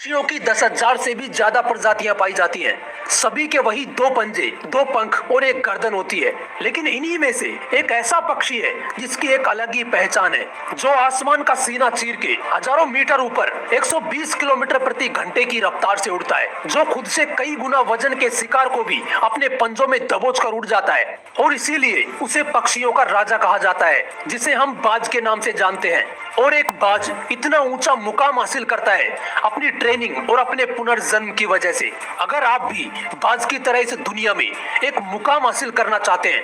पक्षियों की 10,000 से भी ज्यादा प्रजातियां पाई जाती हैं। सभी के वही दो पंजे, दो पंख और एक गर्दन होती है। लेकिन इन्हीं में से एक ऐसा पक्षी है जिसकी एक अलग ही पहचान है, जो आसमान का सीना चीर के हजारों मीटर ऊपर 120 किलोमीटर प्रति घंटे की रफ्तार से उड़ता है, जो खुद से कई गुना वजन के शिकार को भी अपने पंजों में दबोच कर उड़ जाता है। और इसीलिए उसे पक्षियों का राजा कहा जाता है, जिसे हम बाज के नाम से जानते हैं। और एक बाज इतना ऊंचा मुकाम हासिल करता है अपनी ट्रेनिंग और अपने पुनर्जन्म की वजह से। अगर आप भी बाज की तरह इस दुनिया में एक मुकाम हासिल करना चाहते हैं,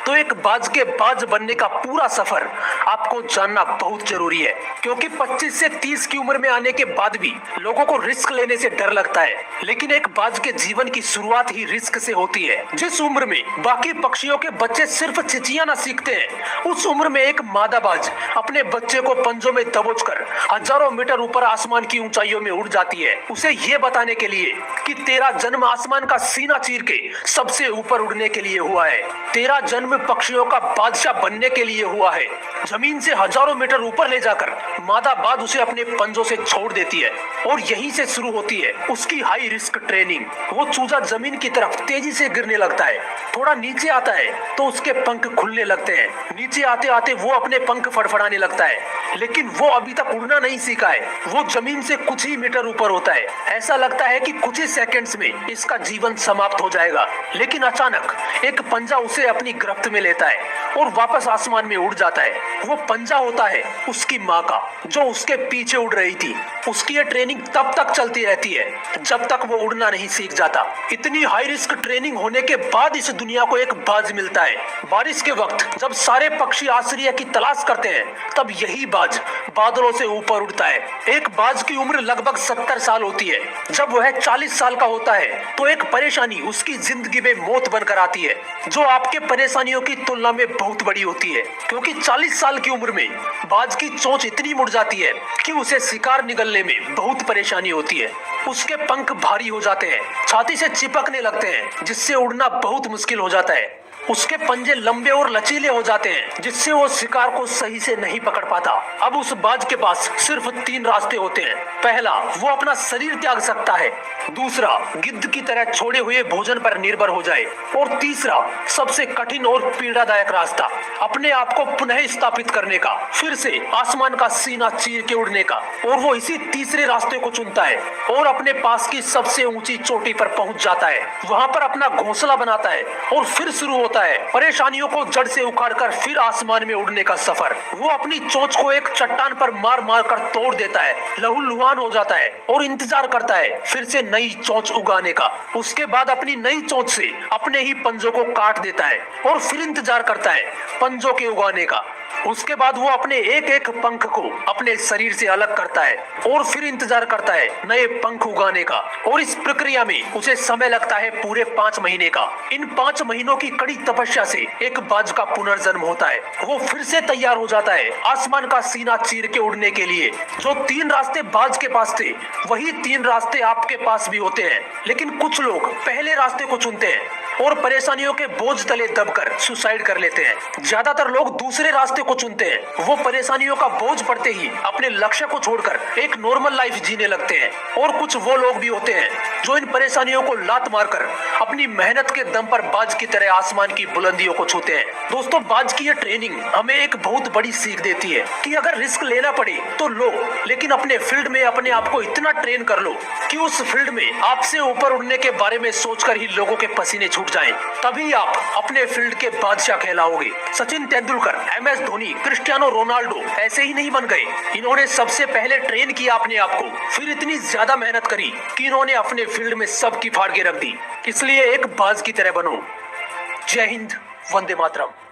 तो एक बाज के बाज बनने का पूरा सफर आपको जानना बहुत जरूरी है। क्योंकि 25 से 30 की उम्र में आने के बाद भी लोगों को रिस्क लेने से डर लगता है, लेकिन एक बाज के जीवन की शुरुआत ही रिस्क से होती है। जिस उम्र में बाकी पक्षियों के बच्चे सिर्फ चिचियाना सीखते हैं, उस उम्र में एक मादा बाज अपने बच्चे को पंजों में दबोचकर हजारों मीटर ऊपर आसमान की ऊंचाइयों में उड़ जाती है, उसे ये बताने के लिए कि तेरा जन्म आसमान का सीना चीर के सबसे ऊपर उड़ने के लिए हुआ है। तेरा जन्म पक्षियों का बादशाह बनने के लिए हुआ है। जमीन से हजारों मीटर ऊपर ले जाकर मादा बाज उसे अपने पंजों से छोड़ देती है, और यहीं से शुरू होती है उसकी हाई रिस्क ट्रेनिंग। वो चूजा जमीन की तरफ तेजी से गिरने लगता है, थोड़ा नीचे आता है तो उसके पंख खुलने लगते हैं। नीचे आते आते वो अपने पंख फड़फड़ाने लगता है, लेकिन वो अभी तक उड़ना नहीं सीखा है। वो जमीन से कुछ ही मीटर ऊपर होता है। ऐसा लगता है कि कुछ ही सेकंड्स में इसका जीवन समाप्त हो जाएगा, लेकिन अचानक एक पंजा उसे अपनी गिरफ्त में लेता है और वापस आसमान में उड़ जाता है। वो पंजा होता है उसकी माँ का, जो उसके पीछे उड़ रही थी। उसकी ये ट्रेनिंग तब तक चलती रहती है जब तक वो उड़ना नहीं सीख जाता। इतनी हाई रिस्क ट्रेनिंग होने के बाद इस दुनिया को एक बाज मिलता है। बारिश के वक्त जब सारे पक्षी आश्रय की तलाश करते हैं, तब यही बाज बादलों से ऊपर उड़ता है। एक बाज की उम्र लगभग 70 साल होती है। जब वह 40 साल का होता है तो एक परेशानी उसकी जिंदगी में मौत बनकर आती है, जो आपके परेशानियों की तुलना में बहुत बड़ी होती है। क्योंकि 40 साल की उम्र में बाज की चोंच इतनी मुड़ जाती है कि उसे शिकार निगलने में बहुत परेशानी होती है। उसके पंख भारी हो जाते हैं, छाती से चिपकने लगते हैं, जिससे उड़ना बहुत मुश्किल हो जाता है। उसके पंजे लंबे और लचीले हो जाते हैं, जिससे वो शिकार को सही से नहीं पकड़ पाता। अब उस बाज के पास सिर्फ 3 रास्ते होते हैं। पहला, वो अपना शरीर त्याग सकता है। दूसरा, गिद्ध की तरह छोड़े हुए भोजन पर निर्भर हो जाए। और तीसरा, सबसे कठिन और पीड़ादायक रास्ता, अपने आप को पुनः स्थापित करने का, फिर से आसमान का सीना चीर के उड़ने का। और वो इसी तीसरे रास्ते को चुनता है और अपने पास की सबसे ऊंची चोटी पर पहुंच जाता है। वहां पर अपना घोंसला बनाता है और फिर शुरू होता है परेशानियों को जड़ से उखाड़कर फिर आसमान में उड़ने का सफर। वो अपनी चोंच को एक चट्टान पर मार मार कर तोड़ देता है, लहूलुहान हो जाता है और इंतजार करता है फिर से नई चोंच उगाने का। उसके बाद अपनी नई चोंच से अपने ही पंजों को काट देता है और फिर इंतजार करता है पंजों के उगाने का। उसके बाद वो अपने एक एक पंख को अपने शरीर से अलग करता है और फिर इंतजार करता है नए पंख उगाने का। और इस प्रक्रिया में उसे समय लगता है पूरे 5 महीने का। इन 5 महीनों की कड़ी तपस्या से एक बाज का पुनर्जन्म होता है। वो फिर से तैयार हो जाता है आसमान का सीना चीर के उड़ने के लिए। जो 3 रास्ते बाज के पास थे, वही 3 रास्ते आपके पास भी होते हैं। लेकिन कुछ लोग पहले रास्ते को चुनते हैं और परेशानियों के बोझ तले दबकर सुसाइड कर लेते हैं। ज्यादातर लोग दूसरे रास्ते को चुनते हैं। वो परेशानियों का बोझ पड़ते ही अपने लक्ष्य को छोड़कर एक नॉर्मल लाइफ जीने लगते हैं। और कुछ वो लोग भी होते हैं जो इन परेशानियों को लात मारकर अपनी मेहनत के दम पर बाज की तरह आसमान की बुलंदियों को छूते हैं। दोस्तों, बाज की ये ट्रेनिंग हमें एक बहुत बड़ी सीख देती है कि अगर रिस्क लेना पड़े तो लो, लेकिन अपने फील्ड में अपने आप को इतना ट्रेन कर लो कि उस फील्ड में आपसे ऊपर उड़ने के बारे में सोचकर ही लोगों के पसीने छूट जाएं। तभी आप अपने फील्ड के बादशाह कहलाओगे। Sachin Tendulkar, MS Dhoni, Cristiano Ronaldo ऐसे ही नहीं बन गए। इन्होंने सबसे पहले ट्रेन किया अपने आप को, फिर इतनी ज्यादा मेहनत करी कि इन्होंने अपने फील्ड में सबकी फाड़ के रख दी। इसलिए एक बाज की तरह बनो। जय हिंद, वंदे मातरम।